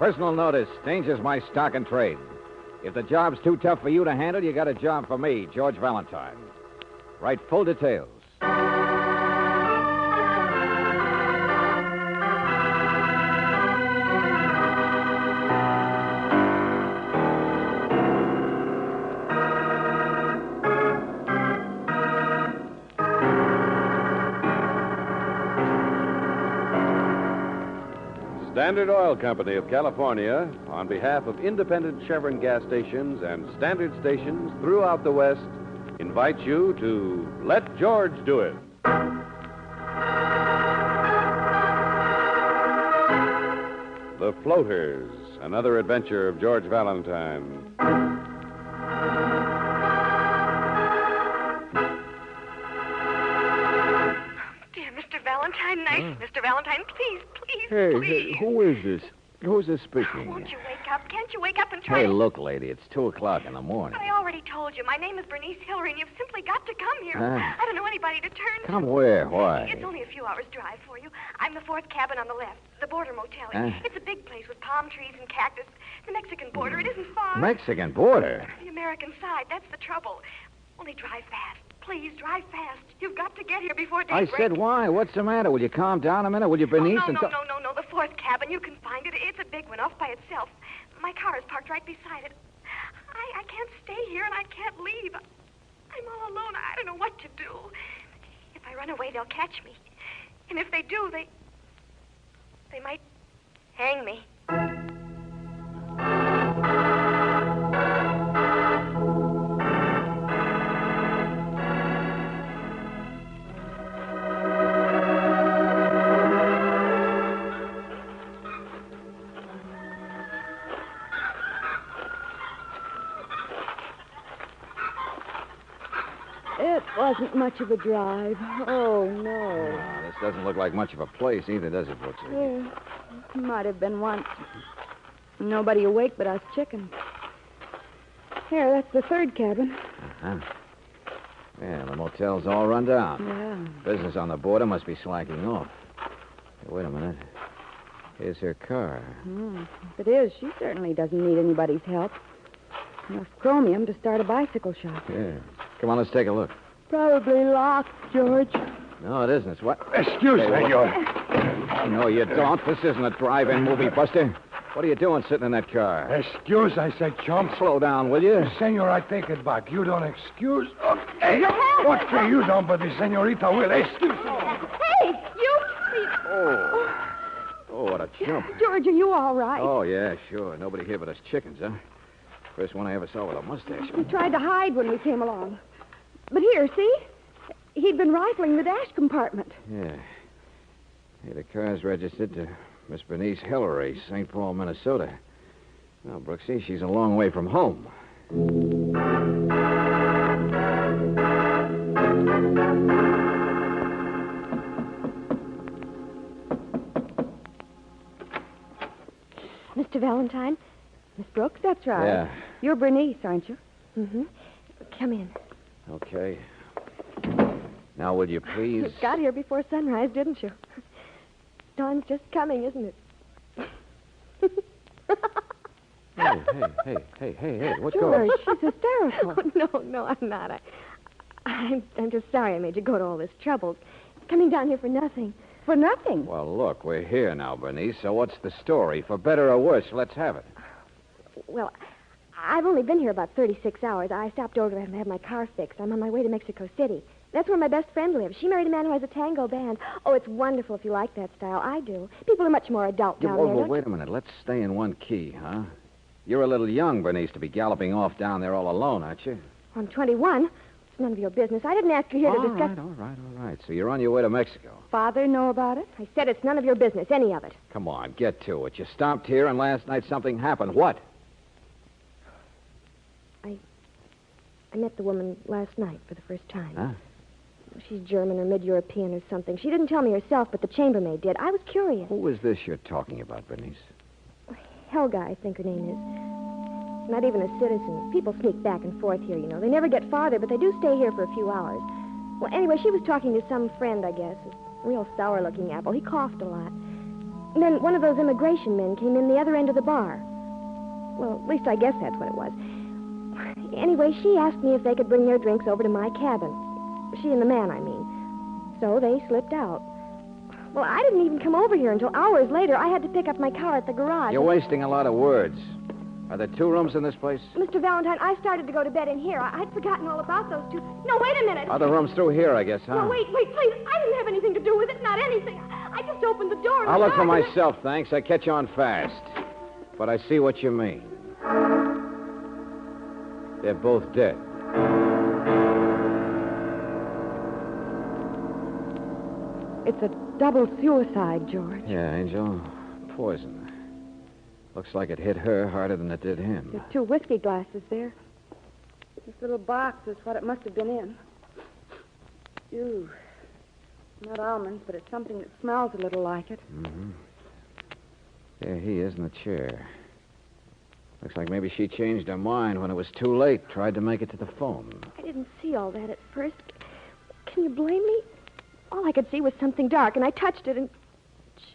Personal notice. Danger's my stock and trade. If the job's too tough for you to handle, you got a job for me, George Valentine. Write full details. Standard Oil Company of California, on behalf of independent Chevron gas stations and standard stations throughout the West, invites you to Let George Do It. The Floaters, another adventure of George Valentine. Dear Mr. Valentine, nice Mr. Valentine, please. Hey, who is this? Who's this speaking? Won't you wake up? Can't you wake up and try Hey, to... look, lady, it's 2 o'clock in the morning. I already told you. My name is Bernice Hillary, and you've simply got to come here. I don't know anybody to turn to. Come where? Why? It's only a few hours' drive for you. I'm the 4th cabin on the left, the border motel. It's a big place with palm trees and cactus. The Mexican border, it isn't far. Mexican border? The American side, that's the trouble. Only drive fast. Please, drive fast. You've got to get here before daybreak. I said why? What's the matter? Will you calm down a minute? Will you, Bernice? No, the 4th cabin. You can find it. It's a big one off by itself. My car is parked right beside it. I can't stay here, and I can't leave. I'm all alone. I don't know what to do. If I run away, they'll catch me. And if they do, they might hang me. It wasn't much of a drive. Oh, no. No, this doesn't look like much of a place either, does it, Brooksy? Yeah, might have been once. Nobody awake but us chickens. Here, that's the 3rd cabin. Uh-huh. Yeah, the motel's all run down. Yeah. Business on the border must be slacking off. Hey, wait a minute. Here's her car. If it is, she certainly doesn't need anybody's help. Enough chromium to start a bicycle shop. Yeah. Come on, let's take a look. Probably locked, George. No, it isn't. It's what? Excuse me, senor. No, you don't. This isn't a drive-in movie, Buster. What are you doing sitting in that car? Excuse, I said, chump. Slow down, will you? Senor, I take it back. You don't excuse. Okay. Okay, you don't, but the senorita will. Excuse me. Hey, you... Oh, what a chump. George, are you all right? Oh, yeah, sure. Nobody here but us chickens, huh? First one I ever saw with a mustache. He tried to hide when we came along. But here, see? He'd been rifling the dash compartment. Yeah. Hey, the car's registered to Miss Bernice Hillary, St. Paul, Minnesota. Well, Brooksy, she's a long way from home. Mr. Valentine? Miss Brooks, that's right. Yeah. You're Bernice, aren't you? Mm-hmm. Come in. Okay. Now, will you please... You got here before sunrise, didn't you? Dawn's just coming, isn't it? Hey, what's George, going on? she's hysterical. No, I'm not. I'm just sorry I made you go to all this trouble. Coming down here for nothing. For nothing? Well, look, we're here now, Bernice, so what's the story? For better or worse, let's have it. Well, I've only been here about 36 hours. I stopped over to have my car fixed. I'm on my way to Mexico City. That's where my best friend lives. She married a man who has a tango band. Oh, it's wonderful if you like that style. I do. People are much more adult down there. Well, wait a minute. Let's stay in one key, huh? You're a little young, Bernice, to be galloping off down there all alone, aren't you? I'm 21. It's none of your business. I didn't ask you here to discuss... All right. So you're on your way to Mexico. Father know about it? I said it's none of your business, any of it. Come on, get to it. You stopped here, and last night something happened. What? I met the woman last night for the first time. Huh? She's German or mid-European or something. She didn't tell me herself, but the chambermaid did. I was curious. Who is this you're talking about, Bernice? Helga, I think her name is. Not even a citizen. People sneak back and forth here, you know. They never get farther, but they do stay here for a few hours. Well, anyway, she was talking to some friend, I guess. A real sour-looking apple. He coughed a lot. And then one of those immigration men came in the other end of the bar. Well, at least I guess that's what it was. Anyway, she asked me if they could bring their drinks over to my cabin. She and the man, I mean. So they slipped out. Well, I didn't even come over here until hours later. I had to pick up my car at the garage. You're wasting a lot of words. Are there 2 rooms in this place? Mr. Valentine, I started to go to bed in here. I'd forgotten all about those 2. No, wait a minute. Other rooms through here, I guess, huh? No, wait, please. I didn't have anything to do with it. Not anything. I just opened the door. I'll look for myself, thanks. I catch on fast. But I see what you mean. They're both dead. It's a double suicide, George. Yeah, Angel. Poison. Looks like it hit her harder than it did him. There's 2 whiskey glasses there. This little box is what it must have been in. Ew. Not almonds, but it's something that smells a little like it. Mm-hmm. There he is in the chair. Looks like maybe she changed her mind when it was too late. Tried to make it to the phone. I didn't see all that at first. Can you blame me? All I could see was something dark, and I touched it, and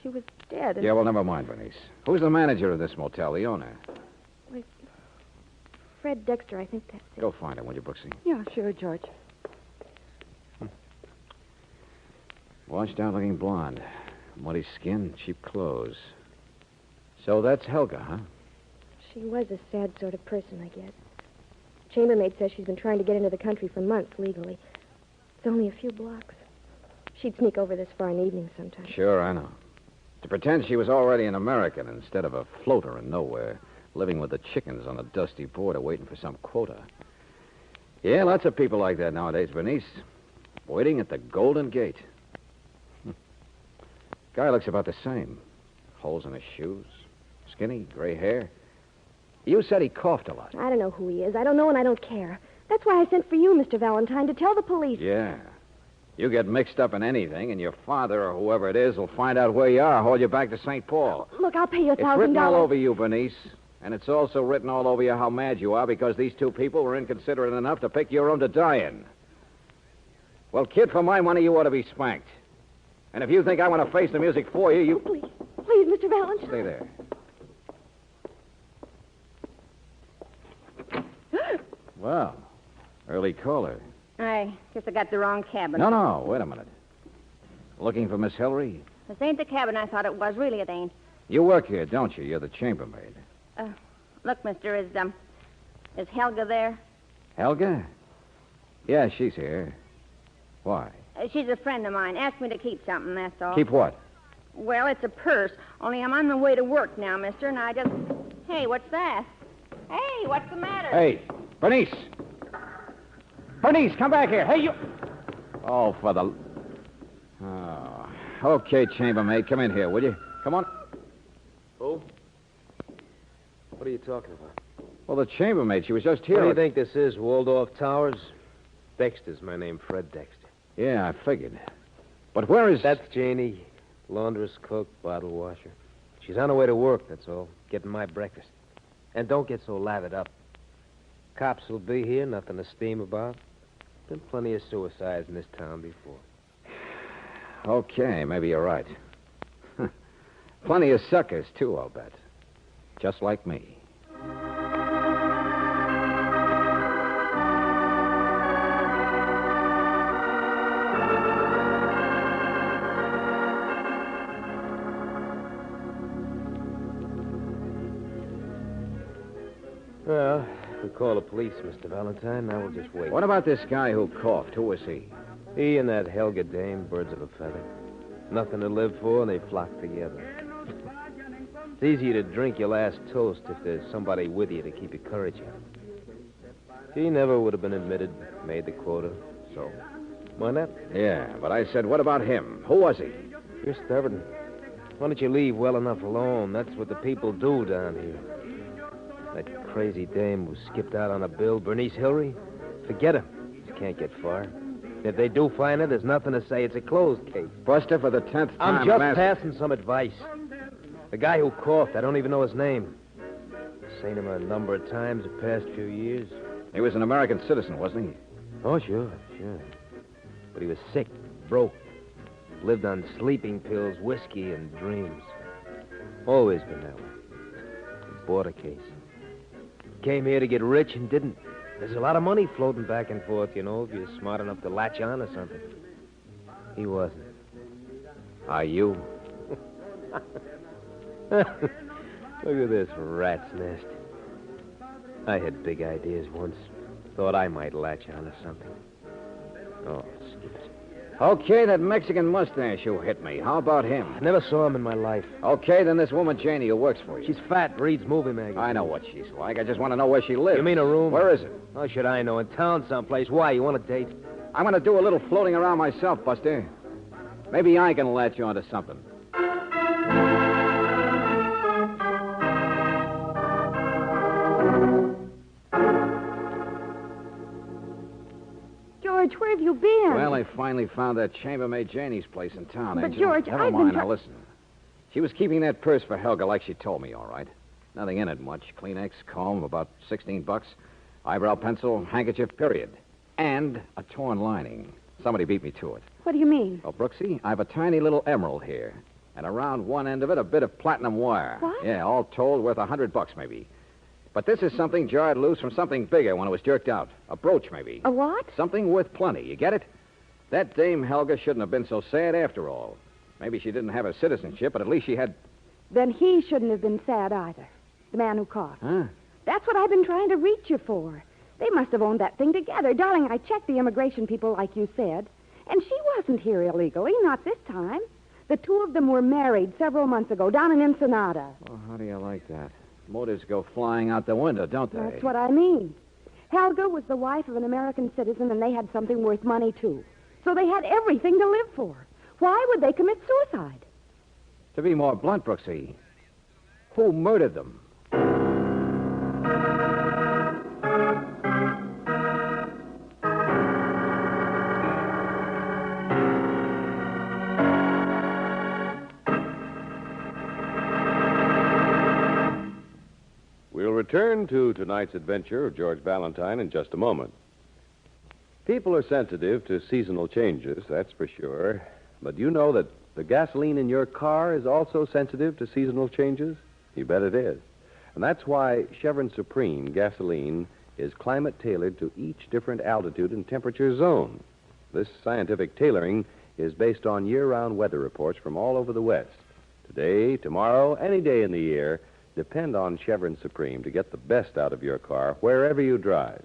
she was dead. And... Yeah, well, never mind, Bernice. Who's the manager of this motel, the owner? Wait. Fred Dexter, I think that's it. Go find him, will you, Brooksy? Yeah, sure, George. Washed out looking blonde. Muddy skin, cheap clothes. So that's Helga, huh? She was a sad sort of person, I guess. Chambermaid says she's been trying to get into the country for months legally. It's only a few blocks. She'd sneak over this far in evenings sometimes. Sure, I know. To pretend she was already an American instead of a floater in nowhere, living with the chickens on a dusty border waiting for some quota. Yeah, lots of people like that nowadays, Bernice. Waiting at the Golden Gate. Guy looks about the same. Holes in his shoes. Skinny, gray hair. You said he coughed a lot. I don't know who he is. I don't know and I don't care. That's why I sent for you, Mr. Valentine, to tell the police. Yeah. You get mixed up in anything, and your father or whoever it is will find out where you are, haul you back to St. Paul. Look, I'll pay you $1,000. It's written all over you, Bernice. And it's also written all over you how mad you are because these 2 people were inconsiderate enough to pick your room to die in. Well, kid, for my money, you ought to be spanked. And if you think I want to face the music for you, you... Please, please, Mr. Valentine. Stay there. Well, early caller. I guess I got the wrong cabin. No, wait a minute. Looking for Miss Hillary? This ain't the cabin I thought it was. Really, it ain't. You work here, don't you? You're the chambermaid. Look, mister, is Helga there? Helga? Yeah, she's here. Why? She's a friend of mine. Asked me to keep something, that's all. Keep what? Well, it's a purse. Only I'm on my way to work now, mister, and I just... Hey, what's that? Hey, what's the matter? Hey, Bernice! Bernice, come back here. Hey, you... Oh, for the... Oh. Okay, chambermaid, come in here, will you? Come on. Who? What are you talking about? Well, the chambermaid, she was just here. What do you think this is, Waldorf Towers? Dexter's my name, Fred Dexter. Yeah, I figured. But where is... That's Janie, laundress, cook, bottle washer. She's on her way to work, that's all. Getting my breakfast. And don't get so lathered up. Cops will be here, nothing to steam about. Been plenty of suicides in this town before. Okay, maybe you're right. Plenty of suckers, too, I'll bet. Just like me. Well, we call the police, Mr. Valentine. Now we'll just wait. What about this guy who coughed? Who was he? He and that Helga dame, birds of a feather. Nothing to live for, and they flock together. It's easier to drink your last toast if there's somebody with you to keep your courage up. She never would have been admitted, made the quota, so... Why not? Yeah, but I said, what about him? Who was he? You're stubborn. Why don't you leave well enough alone? That's what the people do down here. That crazy dame who skipped out on a bill, Bernice Hillary, forget her. You can't get far. If they do find her, there's nothing to say. It's a closed case. Buster, for the 10th time... I'm just passing some advice. The guy who coughed, I don't even know his name. Seen him a number of times the past few years. He was an American citizen, wasn't he? Oh, sure. But he was sick, broke. Lived on sleeping pills, whiskey, and dreams. Always been that way. Border case. Came here to get rich and didn't. There's a lot of money floating back and forth, you know, if you're smart enough to latch on to something. He wasn't. Are you? Look at this rat's nest. I had big ideas once. Thought I might latch on to something. Oh, skip it. Okay, that Mexican mustache who hit me. How about him? I never saw him in my life. Okay, then this woman Janie who works for you. She's fat, reads movie magazines. I know what she's like. I just want to know where she lives. You mean a room? Where is it? How should I know? In town someplace. Why? You want a date? I'm going to do a little floating around myself, Buster. Maybe I can latch onto something. George, where have you been? Well, I finally found that chambermaid Janie's place in town, But, Angel. George, Never I've been mind. Now, listen. She was keeping that purse for Helga like she told me, all right. Nothing in it much. Kleenex, comb, about $16. Eyebrow pencil, handkerchief, period. And a torn lining. Somebody beat me to it. What do you mean? Oh, Brooksy, I have a tiny little emerald here. And around one end of it, a bit of platinum wire. What? Yeah, all told, worth $100 maybe. But this is something jarred loose from something bigger when it was jerked out. A brooch, maybe. A what? Something worth plenty. You get it? That dame Helga shouldn't have been so sad after all. Maybe she didn't have her citizenship, but at least she had... Then he shouldn't have been sad either. The man who caught. Huh? That's what I've been trying to reach you for. They must have owned that thing together. Darling, I checked the immigration people like you said. And she wasn't here illegally, not this time. The two of them were married several months ago down in Ensenada. Well, how do you like that? Motives go flying out the window, don't they? That's what I mean. Helga was the wife of an American citizen, and they had something worth money, too. So they had everything to live for. Why would they commit suicide? To be more blunt, Brooksy, who murdered them? We'll return to tonight's adventure of George Valentine in just a moment. People are sensitive to seasonal changes, that's for sure. But you know that the gasoline in your car is also sensitive to seasonal changes? You bet it is. And that's why Chevron Supreme gasoline is climate-tailored to each different altitude and temperature zone. This scientific tailoring is based on year-round weather reports from all over the West. Today, tomorrow, any day in the year, depend on Chevron Supreme to get the best out of your car wherever you drive.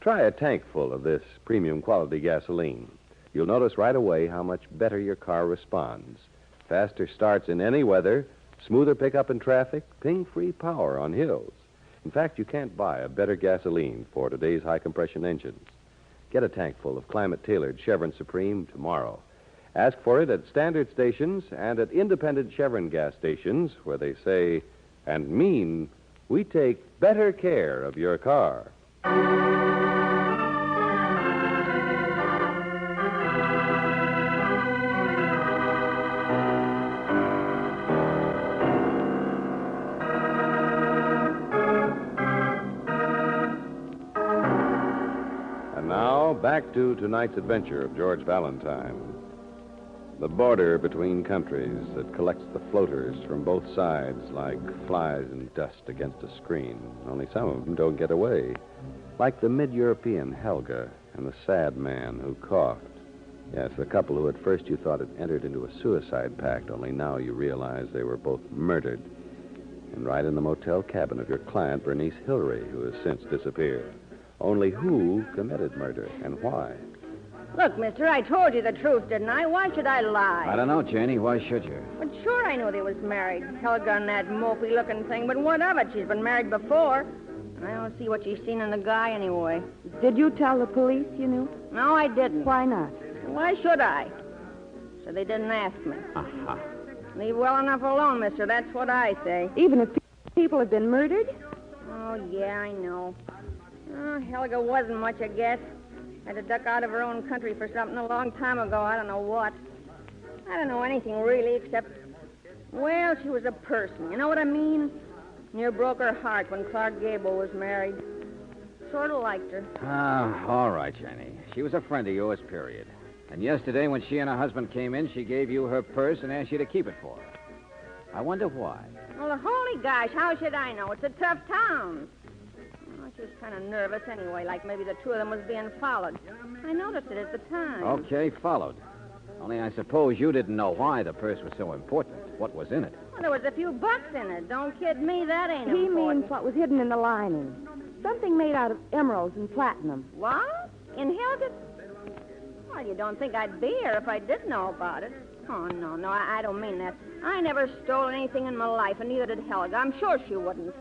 Try a tank full of this premium quality gasoline. You'll notice right away how much better your car responds. Faster starts in any weather, smoother pickup in traffic, ping-free power on hills. In fact, you can't buy a better gasoline for today's high-compression engines. Get a tank full of climate-tailored Chevron Supreme tomorrow. Ask for it at standard stations and at independent Chevron gas stations where they say and mean we take better care of your car. And now, back to tonight's adventure of George Valentine. The border between countries that collects the floaters from both sides like flies in dust against a screen. Only some of them don't get away. Like the mid-European Helga and the sad man who coughed. Yes, the couple who at first you thought had entered into a suicide pact, only now you realize they were both murdered. And right in the motel cabin of your client, Bernice Hillary, who has since disappeared. Only who committed murder and why? Look, mister, I told you the truth, didn't I? Why should I lie? I don't know, Janie. Why should you? But sure I knew they was married. Helga and that mopey-looking thing, but what of it? She's been married before. And I don't see what she's seen in the guy anyway. Did you tell the police you knew? No, I didn't. Why not? Why should I? So they didn't ask me. Uh-huh. Leave well enough alone, mister. That's what I say. Even if people have been murdered? Oh, yeah, I know. Oh, Helga wasn't much, I guess. Had to duck out of her own country for something a long time ago. I don't know what. I don't know anything really except, well, she was a person. You know what I mean? Near broke her heart when Clark Gable was married. Sort of liked her. Ah, all right, Jenny. She was a friend of yours, period. And yesterday when she and her husband came in, she gave you her purse and asked you to keep it for her. I wonder why. Well, holy gosh, how should I know? It's a tough town. I was just kind of nervous anyway, like maybe the two of them was being followed. I noticed it at the time. Okay, followed. Only I suppose you didn't know why the purse was so important. What was in it? Well, there was a few bucks in it. Don't kid me, that ain't He important. means what was hidden in the lining. Something made out of emeralds and platinum. What? In Helga? Well, you don't think I'd be here if I did know about it. Oh, no, I don't mean that. I never stole anything in my life, and neither did Helga. I'm sure she wouldn't.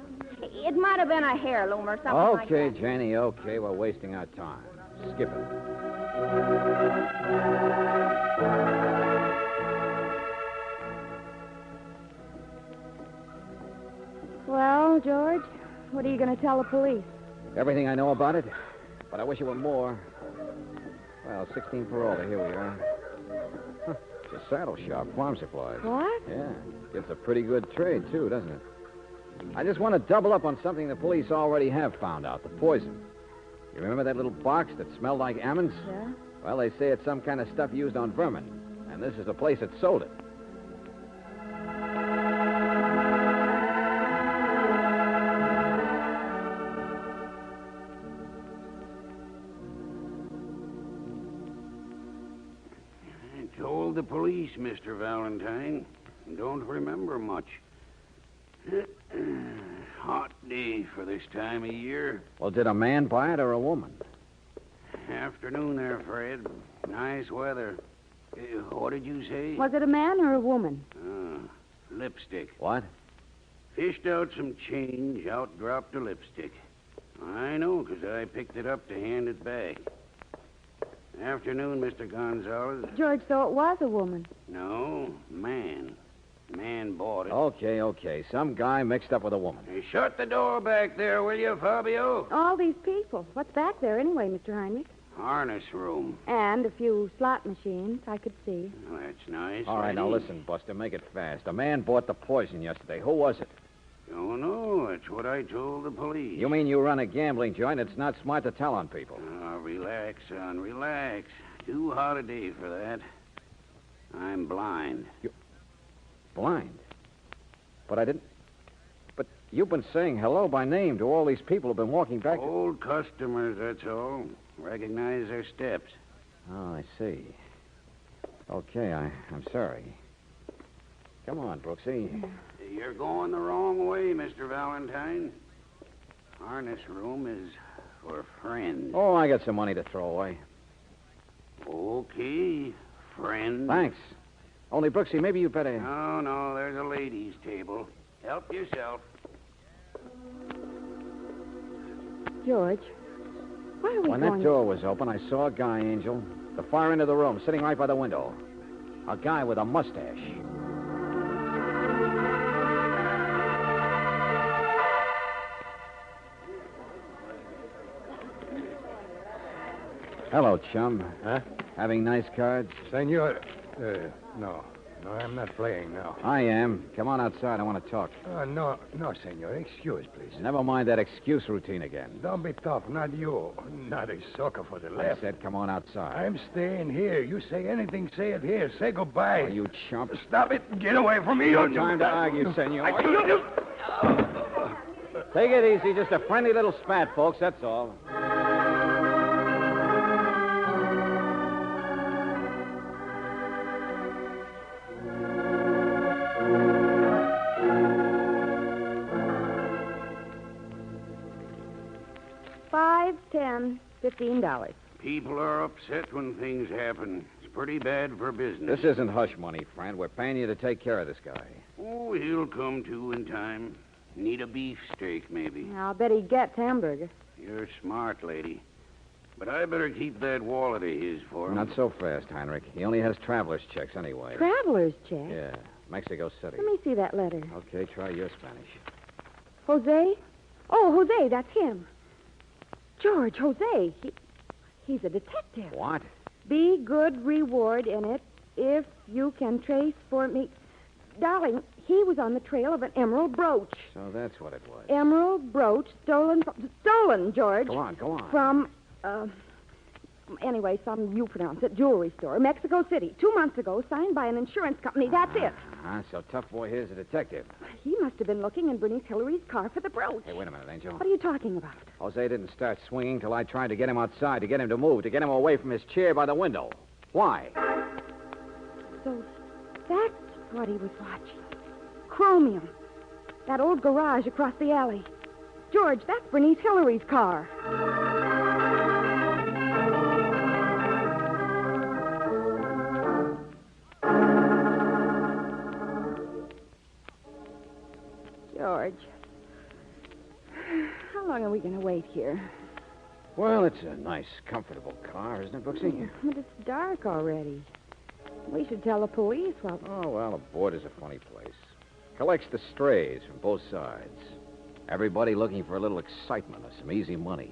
It might have been a heirloom or something like that. Okay, Janie, okay. We're wasting our time. Skip it. Well, George, what are you going to tell the police? Everything I know about it, but I wish it were more. Well, 16 per order. Here we are. Huh, it's a saddle shop, farm supplies. What? Yeah, gets a pretty good trade, too, doesn't it? I just want to double up on something the police already have found out, the poison. You remember that little box that smelled like almonds? Yeah. Well, they say it's some kind of stuff used on vermin, and this is the place that sold it. I told the police, Mr. Valentine. Don't remember much. Hot day for this time of year. Well, did a man buy it or a woman? Afternoon there, Fred. Nice weather. What did you say? Was it a man or a woman? Lipstick. What? Fished out some change, out dropped a lipstick. I know, 'cause I picked it up to hand it back. Afternoon, Mr. Gonzalez. George, so it was a woman. No, man. Man bought it. Okay. Some guy mixed up with a woman. Hey, shut the door back there, will you, Fabio? All these people. What's back there anyway, Mr. Heinrich? Harness room. And a few slot machines, I could see. Well, that's nice. All right, now lady. listen, Buster, make it fast. A man bought the poison yesterday. Who was it? Don't know. It's what I told the police. You mean you run a gambling joint? It's not smart to tell on people. Relax, son, relax. Too hot a day for that. I'm blind. Blind? But I didn't... But you've been saying hello by name to all these people who've been walking back... Old customers, that's all. Recognize their steps. Oh, I see. Okay, I'm sorry. Come on, Brooksy. You're going the wrong way, Mr. Valentine. Harness room is for friends. Oh, I got some money to throw away. Okay, friends. Thanks. Only, Brooksy, maybe you better... No, there's a ladies' table. Help yourself. George, why are we When going... that door was open, I saw a guy, Angel, the far end of the room, sitting right by the window. A guy with a mustache. Hello, chum. Huh? Having nice cards? Senor, no, I'm not playing now. I am. Come on outside. I want to talk. No, senor. Excuse, please. Never mind that excuse routine again. Don't be tough. Not you. Not a sucker for the I left. said come on outside. I'm staying here. You say anything, say it here. Say goodbye. Oh, you chump. Stop it. Get away from me. No time to argue, senor. Take it easy. Just a friendly little spat, folks. That's all. $5, $10, $15. People are upset when things happen. It's pretty bad for business. This isn't hush money, friend. We're paying you to take care of this guy. Oh, he'll come to in time. Need a beefsteak, maybe. I'll bet he gets hamburger. You're smart, lady. But I better keep that wallet of his for him. Not so fast, Heinrich. He only has traveler's checks anyway. Traveler's check? Yeah, Mexico City. Let me see that letter. Okay, try your Spanish. Jose? Oh, Jose, that's him. George, Jose. He's a detective. What? Be good reward in it if you can trace for me. Darling, he was on the trail of an emerald brooch. So that's what it was. Emerald brooch stolen, George. Go on. From, Anyway, some, you pronounce it, jewelry store, Mexico City. 2 months ago, signed by an insurance company. That's it. So Tough Boy here's a detective. He must have been looking in Bernice Hillary's car for the brooch. Hey, wait a minute, Angel. What are you talking about? Jose didn't start swinging till I tried to get him outside, to get him to move, to get him away from his chair by the window. Why? So that's what he was watching. Chromium. That old garage across the alley. George, that's Bernice Hillary's car. George, how long are we going to wait here? Well, it's a nice, comfortable car, isn't it, Brooksy? But it's dark already. We should tell the police. Oh, well, a board is a funny place. Collects the strays from both sides. Everybody looking for a little excitement or some easy money.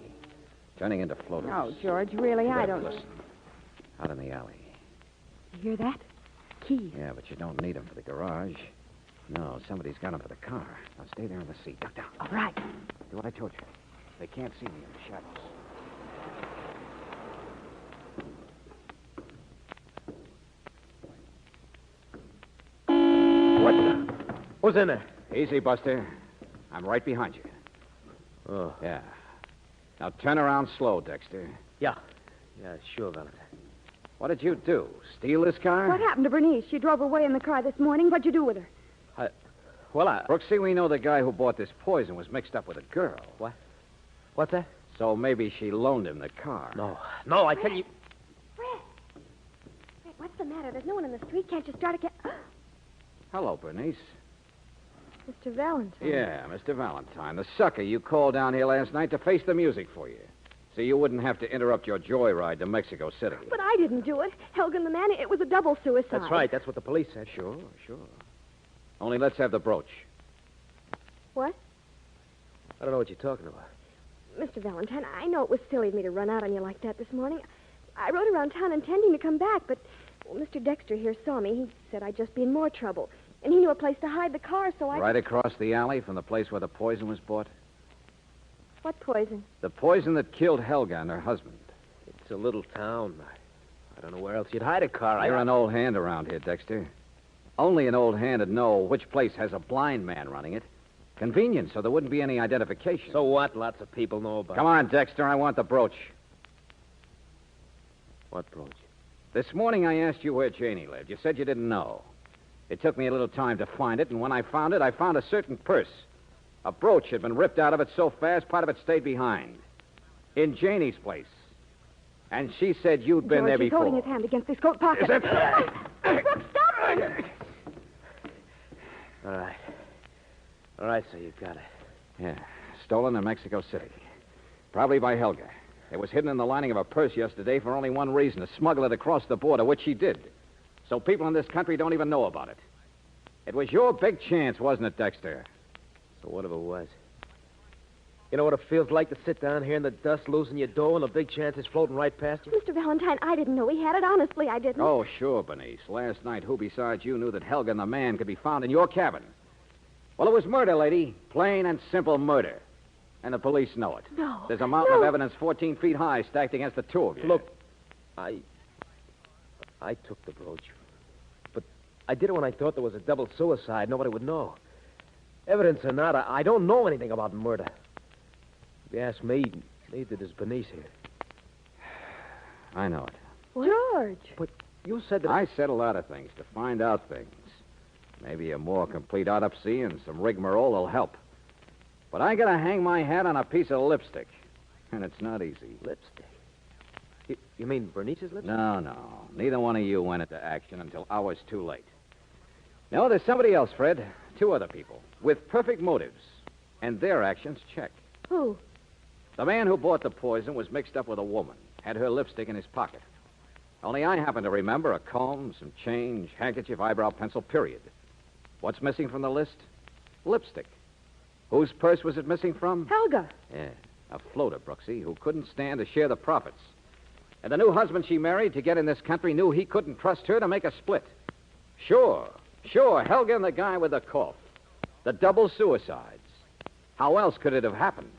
Turning into floaters. No, George, really, I don't... Listen. Out in the alley. You hear that? Keys. Yeah, but you don't need them for the garage. No, somebody's got them for the car. Now stay there in the seat. Duck down. All right. Do what I told you. They can't see me in the shadows. What the? Who's in there? Easy, Buster. I'm right behind you. Oh. Yeah. Now turn around slow, Dexter. Yeah. Yeah, sure, Valentine. What did you do? Steal this car? What happened to Bernice? She drove away in the car this morning. What'd you do with her? Brooksy, we know the guy who bought this poison was mixed up with a girl. What? What's that? So maybe she loaned him the car. No, I tell you... Fred, what's the matter? There's no one in the street. Can't you start again? Hello, Bernice. Mr. Valentine. Yeah, Mr. Valentine, the sucker you called down here last night to face the music for you. So you wouldn't have to interrupt your joyride to Mexico City. But I didn't do it. Helga and the man, it was a double suicide. That's right. That's what the police said. Sure. Only let's have the brooch. What? I don't know what you're talking about. Mr. Valentine, I know it was silly of me to run out on you like that this morning. I rode around town intending to come back, but Mr. Dexter here saw me. He said I'd just be in more trouble. And he knew a place to hide the car, so I... Right across the alley from the place where the poison was bought? What poison? The poison that killed Helga and her husband. It's a little town. I don't know where else you'd hide a car. You're an old hand around here, Dexter. Only an old hand would know which place has a blind man running it. Convenient, so there wouldn't be any identification. So what? Lots of people know about it. Come on, Dexter, I want the brooch. What brooch? This morning I asked you where Janie lived. You said you didn't know. It took me a little time to find it, and when I found it, I found a certain purse. A brooch had been ripped out of it so fast, part of it stayed behind. In Janie's place. And she said you'd been there George, before. He's holding his hand against his coat pocket. Is it? Brooks, stop! All right, so you got it. Yeah, stolen in Mexico City. Probably by Helga. It was hidden in the lining of a purse yesterday for only one reason, to smuggle it across the border, which she did. So people in this country don't even know about it. It was your big chance, wasn't it, Dexter? So whatever it was. You know what it feels like to sit down here in the dust, losing your dough, and the big chance is floating right past you? Mr. Valentine, I didn't know he had it. Honestly, I didn't. Oh, sure, Bernice. Last night, who besides you knew that Helga and the man could be found in your cabin? Well, it was murder, lady. Plain and simple murder. And the police know it. No. There's a mountain of evidence 14 feet high stacked against the two of you. Look, I took the brooch. But I did it when I thought there was a double suicide. Nobody would know. Evidence or not, I don't know anything about murder. If you ask me, neither does Bernice here. I know it. George. But you said that... I said a lot of things to find out things. Maybe a more complete autopsy and some rigmarole will help. But I gotta hang my hat on a piece of lipstick. And it's not easy. Lipstick? You mean Bernice's lipstick? No. Neither one of you went into action until hours too late. No, there's somebody else, Fred. Two other people. With perfect motives. And their actions check. Who? The man who bought the poison was mixed up with a woman. Had her lipstick in his pocket. Only I happen to remember a comb, some change, handkerchief, eyebrow pencil, period. What's missing from the list? Lipstick. Whose purse was it missing from? Helga. Yeah, a floater, Brooksy, who couldn't stand to share the profits. And the new husband she married to get in this country knew he couldn't trust her to make a split. Sure, Helga and the guy with the cough. The double suicides. How else could it have happened?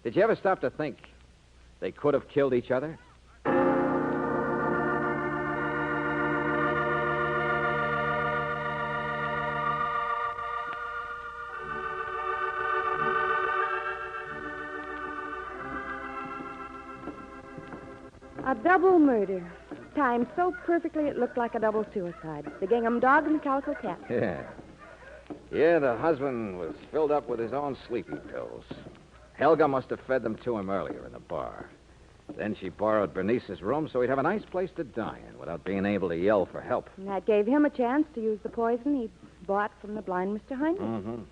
Did you ever stop to think they could have killed each other? A double murder. Timed so perfectly it looked like a double suicide. The gingham dog and the calico cat. Yeah. Yeah, the husband was filled up with his own sleeping pills. Helga must have fed them to him earlier in the bar. Then she borrowed Bernice's room so he'd have a nice place to die in without being able to yell for help. And that gave him a chance to use the poison he bought from the blind Mr. Heinrich. Mm-hmm.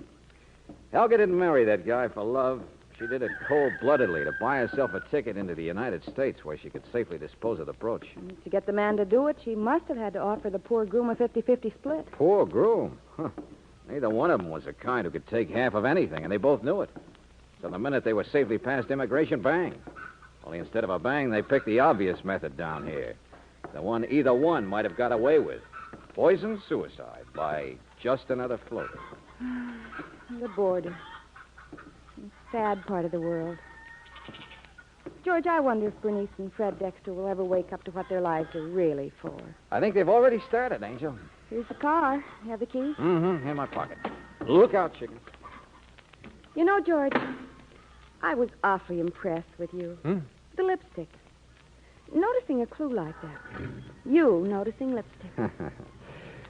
Helga didn't marry that guy for love. She did it cold-bloodedly to buy herself a ticket into the United States where she could safely dispose of the brooch. And to get the man to do it, she must have had to offer the poor groom a 50-50 split. Poor groom. Huh. Neither one of them was the kind who could take half of anything, and they both knew it. So the minute they were safely past immigration, bang. Only instead of a bang, they picked the obvious method down here. The one either one might have got away with. Poison suicide by just another floater. The border. Sad part of the world. George, I wonder if Bernice and Fred Dexter will ever wake up to what their lives are really for. I think they've already started, Angel. Here's the car. You have the keys? Mm-hmm. In my pocket. Look out, chicken. You know, George, I was awfully impressed with you. The lipstick. Noticing a clue like that. You noticing lipstick.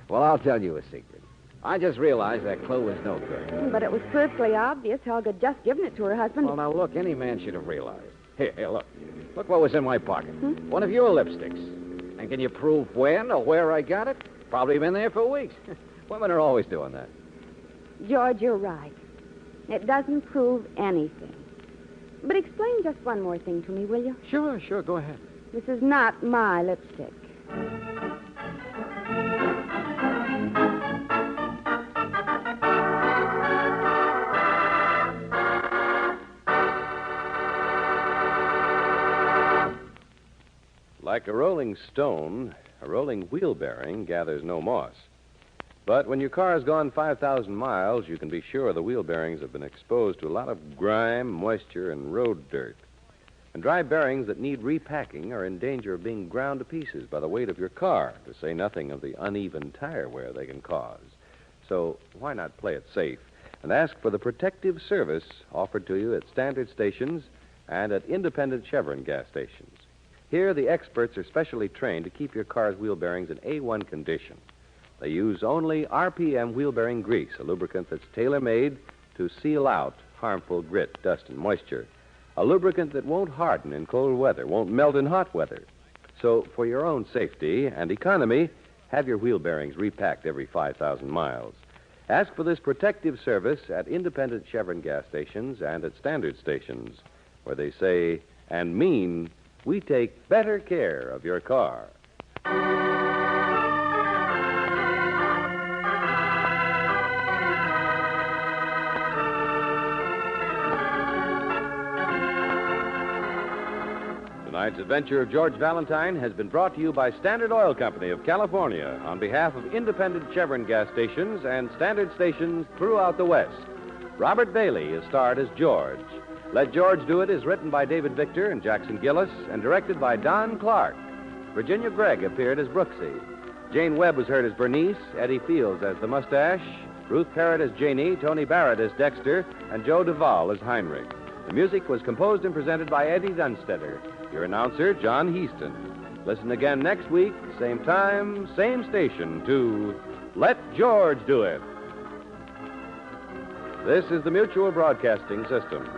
Well, I'll tell you a secret. I just realized that clue was no good. But it was perfectly obvious Helga had just given it to her husband. Well, now, look, any man should have realized. Here, look. Look what was in my pocket. One of your lipsticks. And can you prove when or where I got it? Probably been there for weeks. Women are always doing that. George, you're right. It doesn't prove anything. But explain just one more thing to me, will you? Sure, go ahead. This is not my lipstick. Like a rolling stone, a rolling wheel bearing gathers no moss. But when your car has gone 5,000 miles, you can be sure the wheel bearings have been exposed to a lot of grime, moisture, and road dirt. And dry bearings that need repacking are in danger of being ground to pieces by the weight of your car, to say nothing of the uneven tire wear they can cause. So why not play it safe and ask for the protective service offered to you at standard stations and at independent Chevron gas stations. Here, the experts are specially trained to keep your car's wheel bearings in A1 condition. They use only RPM wheel bearing grease, a lubricant that's tailor-made to seal out harmful grit, dust, and moisture. A lubricant that won't harden in cold weather, won't melt in hot weather. So, for your own safety and economy, have your wheel bearings repacked every 5,000 miles. Ask for this protective service at independent Chevron gas stations and at standard stations, where they say and mean, we take better care of your car. Tonight's adventure of George Valentine has been brought to you by Standard Oil Company of California on behalf of independent Chevron gas stations and standard stations throughout the West. Robert Bailey is starred as George. Let George Do It is written by David Victor and Jackson Gillis and directed by Don Clark. Virginia Gregg appeared as Brooksy. Jane Webb was heard as Bernice, Eddie Fields as the Mustache, Ruth Parrott as Janie, Tony Barrett as Dexter, and Joe Duvall as Heinrich. The music was composed and presented by Eddie Dunstetter. Your announcer, John Heaston. Listen again next week, same time, same station, to Let George Do It. This is the Mutual Broadcasting System.